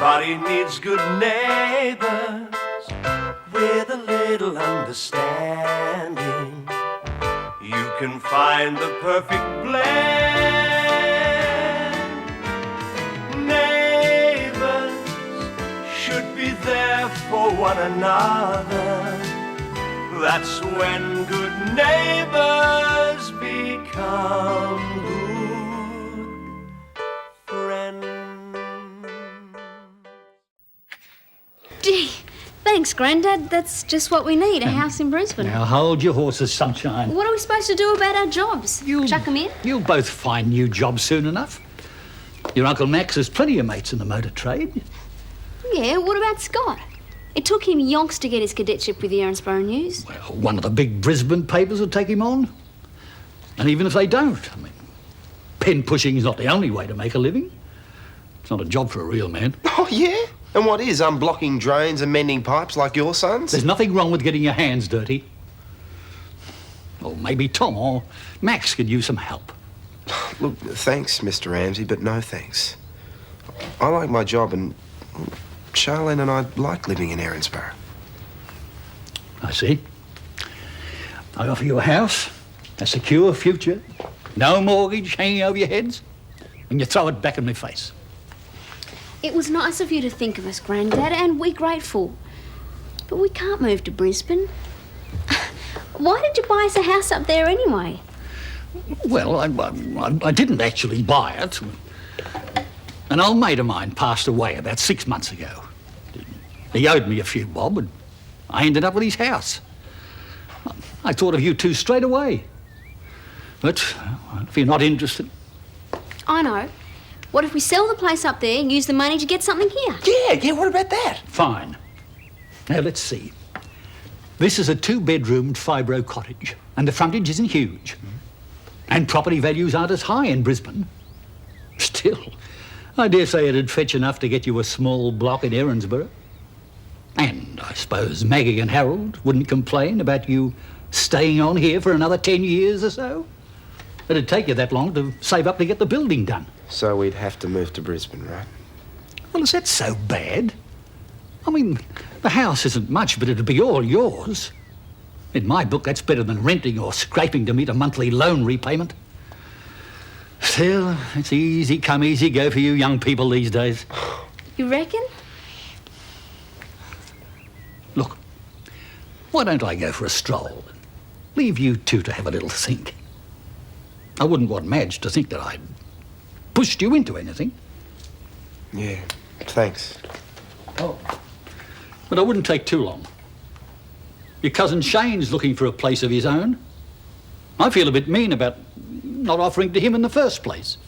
Everybody needs good neighbours with a little understanding. You can find the perfect blend. Neighbours should be there for one another. That's when good neighbours become good friends. Gee, thanks, Grandad. That's just what we need, a house in Brisbane. Now hold your horses, sunshine. What are we supposed to do about our jobs? Chuck them in? You'll both find new jobs soon enough. Your Uncle Max has plenty of mates in the motor trade. Yeah, what about Scott? It took him yonks to get his cadetship with the Erinsborough News. Well, one of the big Brisbane papers will take him on. And even if they don't, I mean, pen pushing is not the only way to make a living. It's not a job for a real man. Oh, yeah? And what is, unblocking drains and mending pipes like your sons? There's nothing wrong with getting your hands dirty. Or maybe Tom or Max could use some help. Look, thanks, Mr. Ramsay, but no thanks. I like my job and Charlene and I like living in Erinsborough. I see. I offer you a house, a secure future, no mortgage hanging over your heads, and you throw it back in my face. It was nice of you to think of us, Grandad, and we're grateful. But we can't move to Brisbane. Why did you buy us a house up there anyway? Well, I didn't actually buy it. An old mate of mine passed away about 6 months ago. He owed me a few bob, and I ended up with his house. I thought of you two straight away. But if you're not interested... I know. What if we sell the place up there and use the money to get something here? Yeah, what about that? Fine. Now, let's see. This is a 2-bedroomed fibro cottage, and the frontage isn't huge. And property values aren't as high in Brisbane. Still, I dare say it'd fetch enough to get you a small block in Erinsborough. And I suppose Maggie and Harold wouldn't complain about you staying on here for another 10 years or so. It'd take you that long to save up to get the building done. So we'd have to move to Brisbane, right? Well, is that so bad? I mean, the house isn't much, but it'd be all yours. In my book, that's better than renting or scraping to meet a monthly loan repayment. Still, it's easy come, easy go for you young people these days. You reckon? Look, why don't I go for a stroll and leave you two to have a little think? I wouldn't want Madge to think that I'd pushed you into anything. Yeah, thanks. Oh. But I wouldn't take too long. Your cousin Shane's looking for a place of his own. I feel a bit mean about not offering to him in the first place.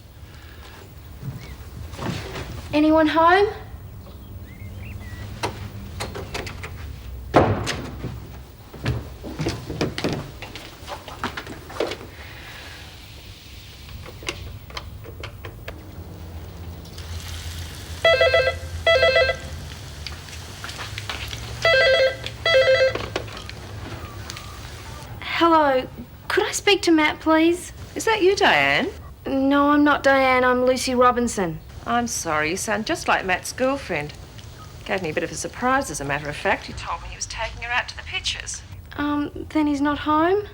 Anyone home? Hello, could I speak to Matt, please? Is that you, Diane? No, I'm not Diane, I'm Lucy Robinson. I'm sorry, you sound just like Matt's girlfriend. Gave me a bit of a surprise, as a matter of fact. He told me he was taking her out to the pictures. Then he's not home?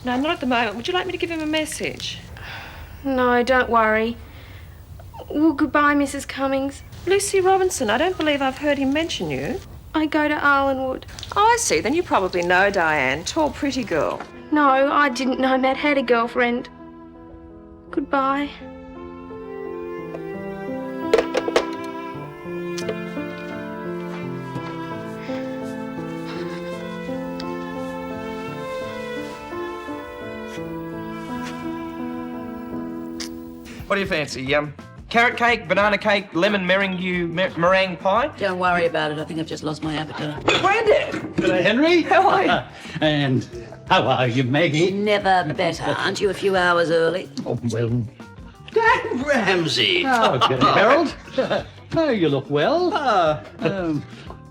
No, not at the moment. Would you like me to give him a message? No, don't worry. Well, goodbye, Mrs. Cummings. Lucy Robinson, I don't believe I've heard him mention you. I go to Arlenwood. Oh, I see. Then you probably know Diane. Tall, pretty girl. No, I didn't know Matt had a girlfriend. Goodbye. What do you fancy? Carrot cake, banana cake, lemon meringue pie? Don't worry about it. I think I've just lost my appetite. Granddad! G'day, Henry. How are you? And how are you, Maggie? Never better. Aren't you a few hours early? Oh, well... Dad Ramsay! Oh, g'day, Harold. Oh, you look well.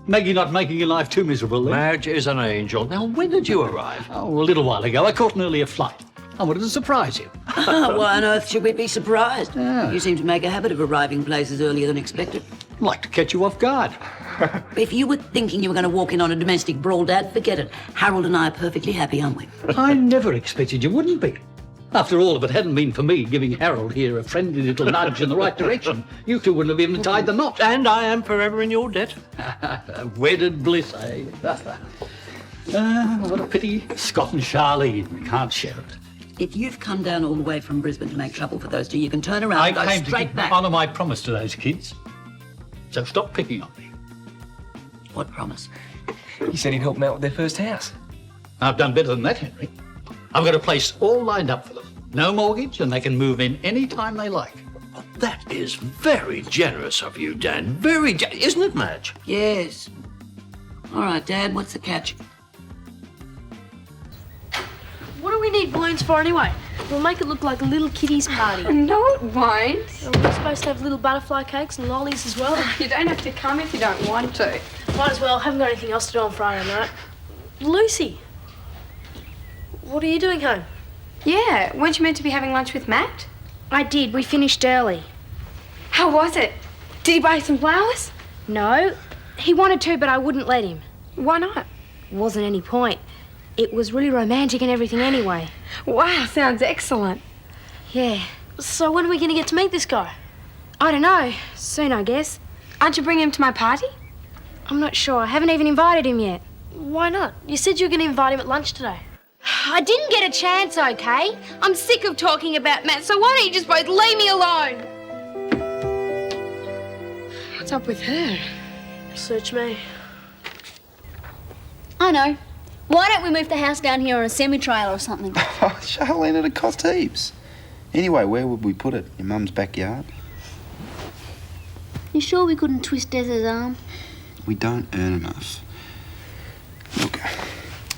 Maggie not making your life too miserable, then? Madge is an angel. Now, when did you arrive? Oh, a little while ago. I caught an earlier flight. I wanted to surprise you. Why on earth should we be surprised? You seem to make a habit of arriving places earlier than expected. I'd like to catch you off guard. If you were thinking you were going to walk in on a domestic brawl, Dad, forget it. Harold and I are perfectly happy, aren't we? I never expected you wouldn't be. After all, if it hadn't been for me giving Harold here a friendly little nudge in the right direction, you two wouldn't have even tied the knot. And I am forever in your debt. Wedded bliss, eh? What a pity Scott and Charlene can't share it. If you've come down all the way from Brisbane to make trouble for those two, you can turn around and go I came straight to back. honour my promise to those kids. So stop picking on me. What promise? He said he'd help them out with their first house. I've done better than that, Henry. I've got a place all lined up for them. No mortgage, and they can move in any time they like. That is very generous of you, Dan. Isn't it, Madge? Yes. All right, Dad, what's the catch? What do we need balloons for anyway? We'll make it look like a little kiddies party. No, it won't. And we're supposed to have little butterfly cakes and lollies as well. You don't have to come if you don't want to. Might as well. Haven't got anything else to do on Friday night. Lucy, what are you doing home? Yeah, weren't you meant to be having lunch with Matt? I did. We finished early. How was it? Did he buy some flowers? No, he wanted to, but I wouldn't let him. Why not? Wasn't any point. It was really romantic and everything anyway. Wow, sounds excellent. Yeah. So when are we going to get to meet this guy? I don't know. Soon, I guess. Aren't you bringing him to my party? I'm not sure. I haven't even invited him yet. Why not? You said you were going to invite him at lunch today. I didn't get a chance, okay? I'm sick of talking about Matt, so why don't you just both leave me alone? What's up with her? Search me. I know. Why don't we move the house down here on a semi-trailer or something? Oh, Charlene, it'd cost heaps. Anyway, where would we put it? Your mum's backyard? You sure we couldn't twist Des's arm? We don't earn enough. Look,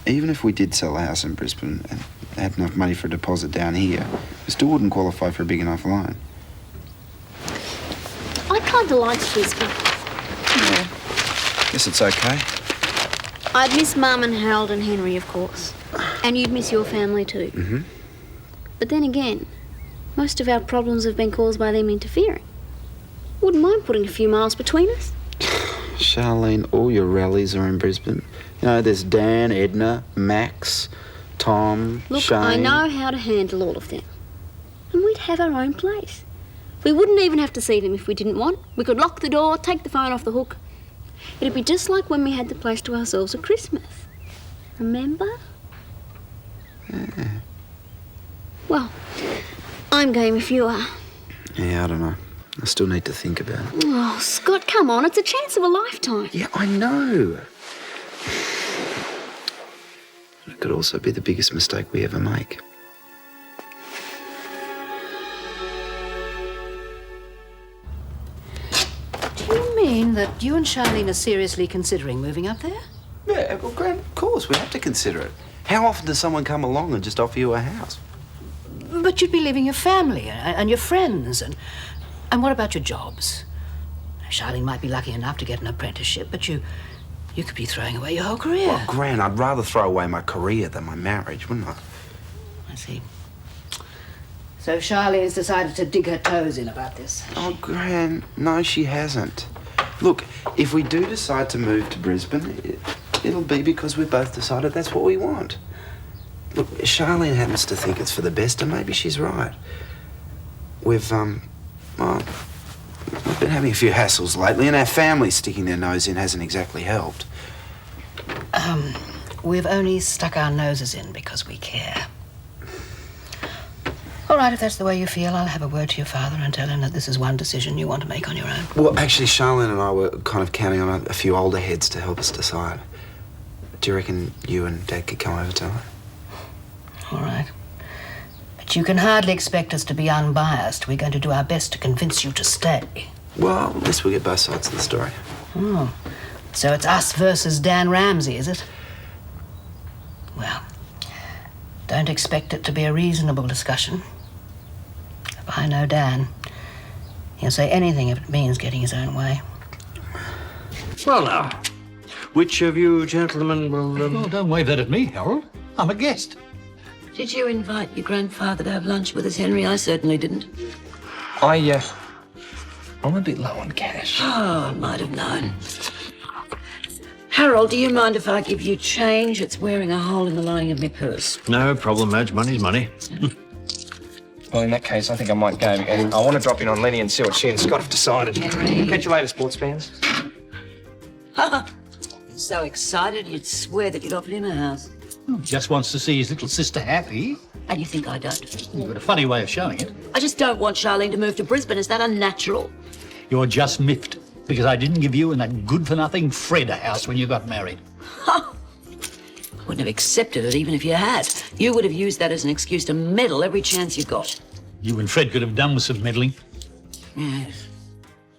even if we did sell a house in Brisbane and had enough money for a deposit down here, we still wouldn't qualify for a big enough loan. I kind of like Brisbane. Yeah. Guess it's okay. I'd miss Mum and Harold and Henry, of course. And you'd miss your family too. Mm-hmm. But then again, most of our problems have been caused by them interfering. Wouldn't mind putting a few miles between us. Charlene, all your rallies are in Brisbane. You know, there's Dan, Edna, Max, Tom, Look, Shane. I know how to handle all of them. And we'd have our own place. We wouldn't even have to see them if we didn't want. We could lock the door, take the phone off the hook. It'd be just like when we had the place to ourselves at Christmas. Remember? Yeah. Well, I'm game if you are. Yeah, I don't know. I still need to think about it. Oh, Scott, come on. It's a chance of a lifetime. Yeah, I know. It could also be the biggest mistake we ever make. Do you mean that you and Charlene are seriously considering moving up there? Yeah, well, Gran, of course, we have to consider it. How often does someone come along and just offer you a house? But you'd be leaving your family and your friends and what about your jobs? Charlene might be lucky enough to get an apprenticeship, but you could be throwing away your whole career. Well, Gran, I'd rather throw away my career than my marriage, wouldn't I? I see. So Charlene's decided to dig her toes in about this. Oh, Gran, no, she hasn't. Look, if we do decide to move to Brisbane, it'll be because we've both decided that's what we want. Look, Charlene happens to think it's for the best, and maybe she's right. We've been having a few hassles lately, and our family sticking their nose in hasn't exactly helped. We've only stuck our noses in because we care. All right, if that's the way you feel, I'll have a word to your father and tell him that this is one decision you want to make on your own. Well, actually, Charlene and I were kind of counting on a few older heads to help us decide. Do you reckon you and Dad could come over tonight? All right. But you can hardly expect us to be unbiased. We're going to do our best to convince you to stay. Well, at least we'll get both sides of the story. Oh, so it's us versus Dan Ramsay, is it? Well, don't expect it to be a reasonable discussion. If I know Dan, he'll say anything if it means getting his own way. Well, now, which of you gentlemen will... Oh, don't wave that at me, Harold. I'm a guest. Did you invite your grandfather to have lunch with us, Henry? I certainly didn't. I'm a bit low on cash. Oh, I might have known. Harold, do you mind if I give you change? It's wearing a hole in the lining of my purse. No problem, Madge. Money's money. Well, in that case, I think I might go. And I want to drop in on Lenny and see what she and Scott have decided. Catch you later, sports fans. So excited you'd swear that you'd offered him a house. Just wants to see his little sister happy. And you think I don't? You've got a funny way of showing it. I just don't want Charlene to move to Brisbane. Is that unnatural? You're just miffed because I didn't give you and that good-for-nothing Fred a house when you got married. Wouldn't have accepted it even if you had. You would have used that as an excuse to meddle every chance you got. You and Fred could have done with some meddling. Yes.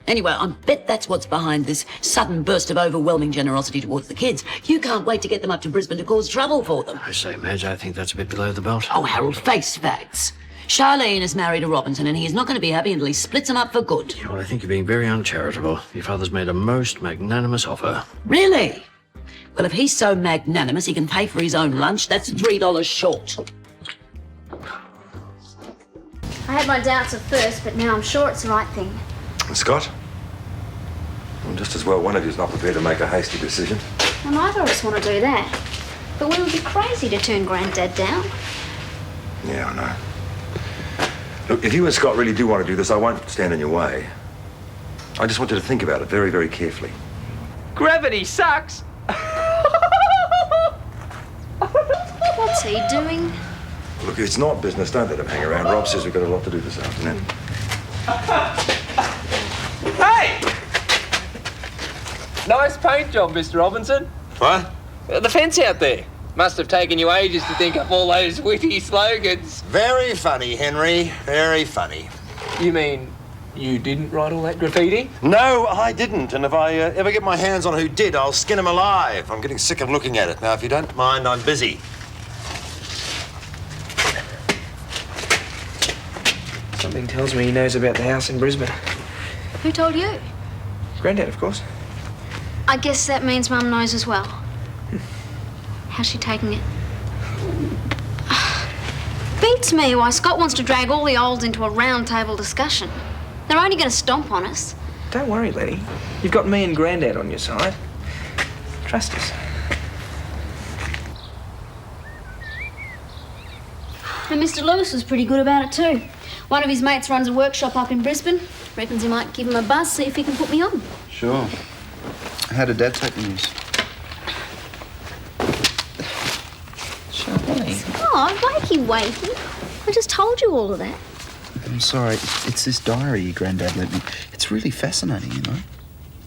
Anyway, I bet that's what's behind this sudden burst of overwhelming generosity towards the kids. You can't wait to get them up to Brisbane to cause trouble for them. I say, Madge, I think that's a bit below the belt. Oh, Harold, face facts. Charlene is married to Robinson and he is not going to be happy until he splits them up for good. Well, I think you're being very uncharitable. Your father's made a most magnanimous offer. Really? Well, if he's so magnanimous he can pay for his own lunch, that's $3 short. I had my doubts at first, but now I'm sure it's the right thing. Scott? Well, just as well one of you's not prepared to make a hasty decision. Well, neither of us want to do that. But we would be crazy to turn Granddad down. Yeah, I know. Look, if you and Scott really do want to do this, I won't stand in your way. I just want you to think about it very, very carefully. Gravity sucks. What's he doing? Look, if it's not business, don't let him hang around. Rob says we've got a lot to do this afternoon. Hey! Nice paint job, Mr. Robinson. What? The fence out there. Must have taken you ages to think up all those witty slogans. Very funny, Henry. Very funny. You mean you didn't write all that graffiti? No, I didn't. And if I ever get my hands on who did, I'll skin him alive. I'm getting sick of looking at it. Now, if you don't mind, I'm busy. Something tells me he knows about the house in Brisbane. Who told you? Granddad, of course. I guess that means Mum knows as well. How's she taking it? Beats me why Scott wants to drag all the olds into a round table discussion. They're only going to stomp on us. Don't worry, Lenny. You've got me and Granddad on your side. Trust us. And Mr. Lewis was pretty good about it too. One of his mates runs a workshop up in Brisbane. Reckons he might give him a buzz, see if he can put me on. Sure. How did Dad take the news? Charlene. Oh, wakey. I just told you all of that. I'm sorry. It's this diary your Granddad lent me. It's really fascinating, you know.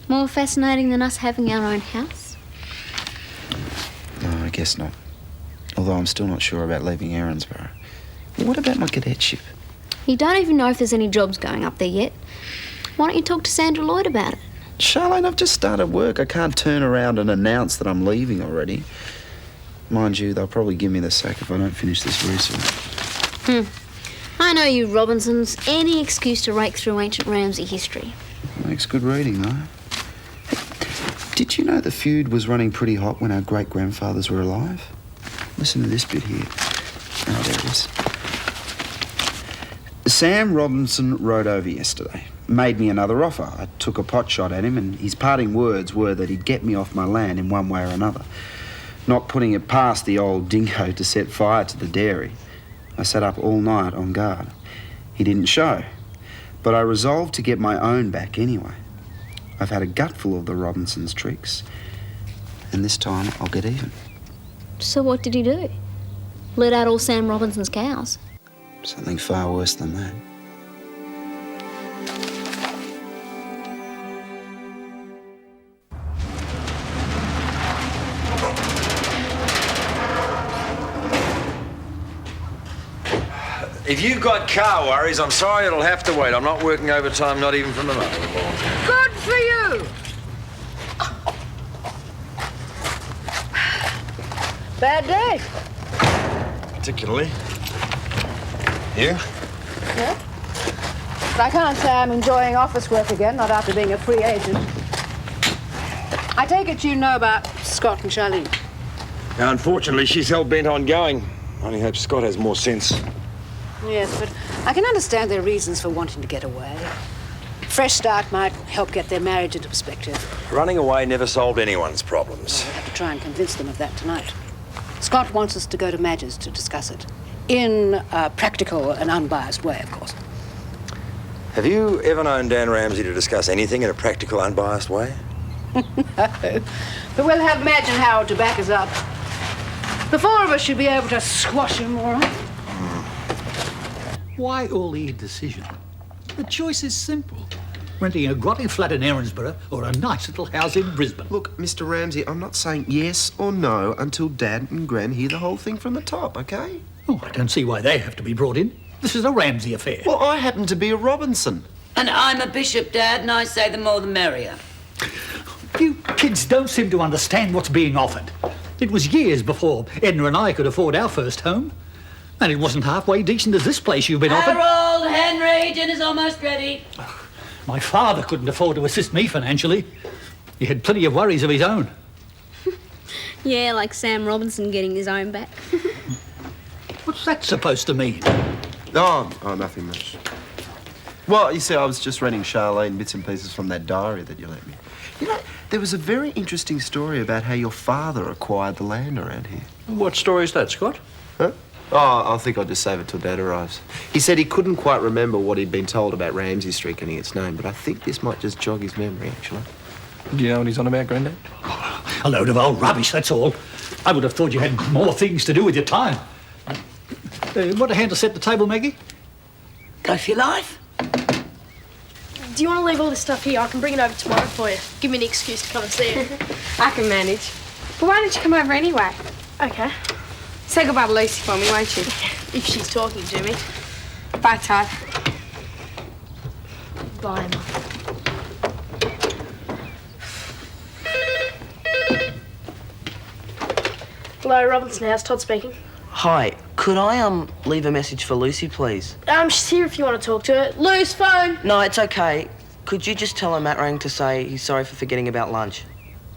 More fascinating than us having our own house? No, I guess not. Although I'm still not sure about leaving Erinsborough. What about my cadetship? You don't even know if there's any jobs going up there yet. Why don't you talk to Sandra Lloyd about it? Charlene, I've just started work. I can't turn around and announce that I'm leaving already. Mind you, they'll probably give me the sack if I don't finish this research. I know you Robinsons. Any excuse to rake through ancient Ramsay history. Makes good reading, though. Hey, did you know the feud was running pretty hot when our great-grandfathers were alive? Listen to this bit here. Oh, there it is. Sam Robinson rode over yesterday. Made me another offer. I took a pot shot at him and his parting words were that he'd get me off my land in one way or another. Not putting it past the old dingo to set fire to the dairy. I sat up all night on guard. He didn't show, but I resolved to get my own back anyway. I've had a gutful of the Robinsons' tricks, and this time I'll get even. So what did he do? Let out all Sam Robinson's cows? Something far worse than that. If you've got car worries, I'm sorry it'll have to wait. I'm not working overtime, not even from the mother-in-law. Good for you! Bad day. Particularly. You? Yeah? But I can't say I'm enjoying office work again, not after being a free agent. I take it you know about Scott and Charlene. Now, unfortunately, she's hell-bent on going. I only hope Scott has more sense. Yes, but I can understand their reasons for wanting to get away. Fresh start might help get their marriage into perspective. Running away never solved anyone's problems. We'll have to try and convince them of that tonight. Scott wants us to go to Madge's to discuss it. In a practical and unbiased way, of course. Have you ever known Dan Ramsay to discuss anything in a practical, unbiased way? No. But we'll have Madge and Howard to back us up. The four of us should be able to squash him, all right? Why all the indecision? The choice is simple. Renting a grotty flat in Erinsborough or a nice little house in Brisbane. Look, Mr. Ramsay, I'm not saying yes or no until Dad and Gran hear the whole thing from the top, OK? Oh, I don't see why they have to be brought in. This is a Ramsay affair. Well, I happen to be a Robinson. And I'm a bishop, Dad, and I say the more the merrier. You kids don't seem to understand what's being offered. It was years before Edna and I could afford our first home. And it wasn't halfway decent as this place you've been offered. Harold, Henry, dinner's almost ready. My father couldn't afford to assist me financially. He had plenty of worries of his own. Yeah, like Sam Robinson getting his own back. What's that supposed to mean? Oh, nothing much. Well, you see, I was just reading Charlene bits and pieces from that diary that you lent me. You know, there was a very interesting story about how your father acquired the land around here. What story is that, Scott? Huh? Oh, I think I'll just save it till Dad arrives. He said he couldn't quite remember what he'd been told about Ramsay Street getting its name, but I think this might just jog his memory, actually. Do you know what he's on about, Grandad? A load of old rubbish, that's all. I would have thought you had more things to do with your time. Want a hand to set the table, Maggie? Go for your life. Do you want to leave all this stuff here? I can bring it over tomorrow for you. Give me an excuse to come and see it. I can manage. But why don't you come over anyway? Okay. Say goodbye to Lucy for me, won't you? If she's talking to me. Bye, Todd. Bye, Emma. Hello, Robinson House. Todd speaking. Hi, could I leave a message for Lucy, please? She's here if you want to talk to her. Luce, phone! No, it's okay. Could you just tell her Matt rang to say he's sorry for forgetting about lunch?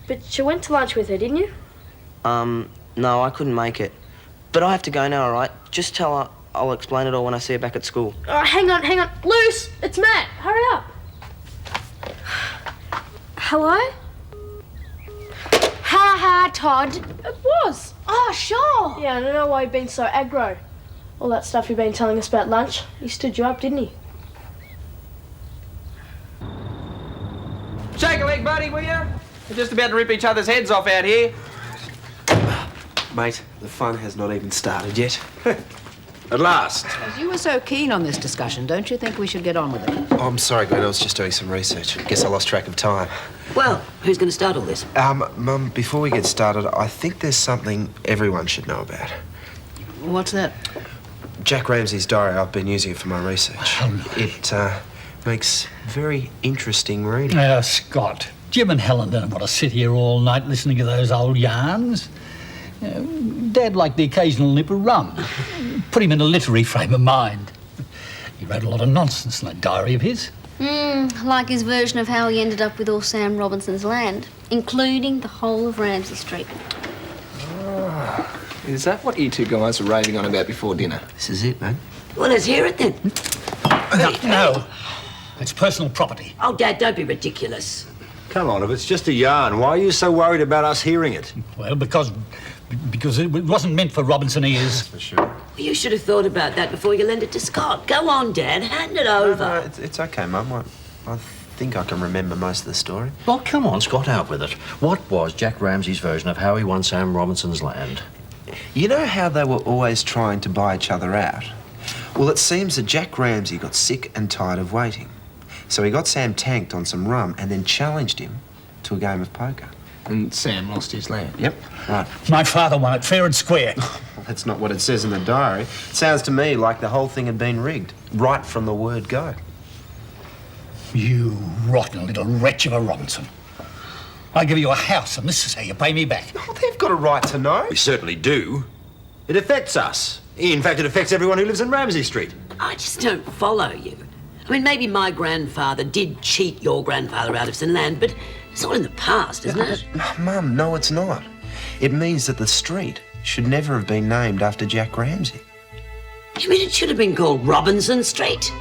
But you went to lunch with her, didn't you? No, I couldn't make it. But I have to go now, all right? Just tell her I'll explain it all when I see her back at school. Hang on. Luce, it's Matt. Hurry up. Hello? Ha, Todd. It was. Oh, sure. Yeah, I don't know why you've been so aggro. All that stuff you've been telling us about lunch, he stood you up, didn't he? Shake a leg, buddy, will you? We're just about to rip each other's heads off out here. Mate, the fun has not even started yet. At last. As you were so keen on this discussion, don't you think we should get on with it? Oh, I'm sorry, Glenn, I was just doing some research. Guess I lost track of time. Well, who's going to start all this? Mum, before we get started, I think there's something everyone should know about. What's that? Jack Ramsay's diary. I've been using it for my research. It makes very interesting reading. Scott, Jim and Helen don't want to sit here all night listening to those old yarns. Dad liked the occasional nip of rum. Put him in a literary frame of mind. He wrote a lot of nonsense in that diary of his. Like his version of how he ended up with all Sam Robinson's land, including the whole of Ramsay Street. Is that what you two guys were raving on about before dinner? This is it, man. Well, let's hear it then. No. It's personal property. Oh, Dad, don't be ridiculous. Come on, if it's just a yarn, why are you so worried about us hearing it? Well, because it wasn't meant for Robinson ears. For sure. Well, you should have thought about that before you lent it to Scott. Go on, Dad, hand it over. No, it's okay, Mum. I think I can remember most of the story. Well, come on, Scott, out with it. What was Jack Ramsay's version of how he won Sam Robinson's land? You know how they were always trying to buy each other out? Well, it seems that Jack Ramsay got sick and tired of waiting. So he got Sam tanked on some rum and then challenged him to a game of poker. And Sam lost his land. Yep, right. My father won it fair and square. That's not what it says in the diary. It sounds to me like the whole thing had been rigged, right from the word go. You rotten little wretch of a Robinson. I give you a house and this is how you pay me back. Oh, they've got a right to know. We certainly do. It affects us. In fact, it affects everyone who lives in Ramsay Street. I just don't follow you. I mean, maybe my grandfather did cheat your grandfather out of some land, but it's all in the past, isn't it? Mum, no, it's not. It means that the street should never have been named after Jack Ramsay. You mean it should have been called Robinson Street?